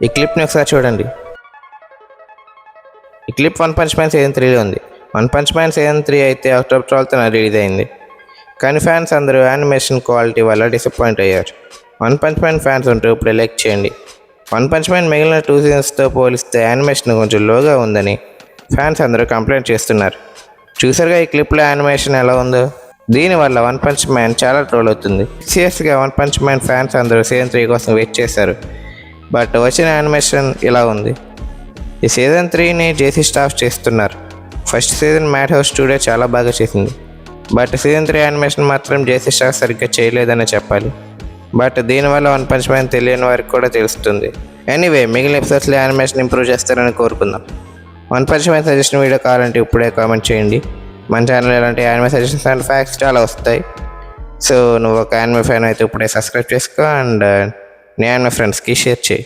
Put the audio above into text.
ఈ క్లిప్ని ఒకసారి చూడండి. ఈ clip One Punch Man season 3లో ఉంది. వన్ పంచ్ మ్యాన్ సీజన్ 3 అయితే అక్టోబర్ 12న రిలీజ్ అయింది. కానీ ఫ్యాన్స్ అందరూ యానిమేషన్ క్వాలిటీ వల్ల డిసప్పాయింట్ అయ్యారు. వన్ పంచ్ మ్యాన్ ఫ్యాన్స్ ఉంటూ ఇప్పుడు లైక్ చేయండి. వన్ పంచ్ మ్యాన్ మిగిలిన 2 సీజన్స్తో పోలిస్తే యానిమేషన్ కొంచెం లోగా ఉందని ఫ్యాన్స్ అందరూ కంప్లైంట్ చేస్తున్నారు. చూసారుగా ఈ క్లిప్లో యానిమేషన్ ఎలా ఉందో. దీనివల్ల వన్ పంచ్ మ్యాన్ చాలా ట్రోల్ అవుతుంది. సీరియస్గా వన్ పంచ్ మ్యాన్ ఫ్యాన్స్ అందరూ సీజన్ 3 కోసం వెయిట్ చేశారు. బట్ వచ్చిన యానిమేషన్ ఇలా ఉంది. ఈ సీజన్ 3ని జేసీ స్టాఫ్ చేస్తున్నారు. First season mad house studio చాలా బాగా చేసింది. బట్ సీజన్ 3 యానిమేషన్ మాత్రం జేసీ స్టాఫ్ సరిగ్గా చేయలేదనే చెప్పాలి. బట్ దీనివల్ల వన్ పంచ్ మ్యాన్ తెలియని వారికి కూడా తెలుస్తుంది. ఎనీవే మిగిలిన ఎపిసోడ్స్లో యానిమేషన్ ఇంప్రూవ్ చేస్తారని కోరుకుందాం. One Punch man suggestion video కావాలంటే ఇప్పుడే కామెంట్ చేయండి. మన ఛానల్ ఎలాంటి యానిమే సజెషన్స్ అండ్ ఫ్యాక్ట్స్ చాలా వస్తాయి. సో నువ్వు ఒక యానిమే ఫ్యాన్ అయితే ఇప్పుడే సబ్స్క్రైబ్ చేసుకో అండ్ నీ యానిమే ఫ్రెండ్స్కి షేర్ చేయి.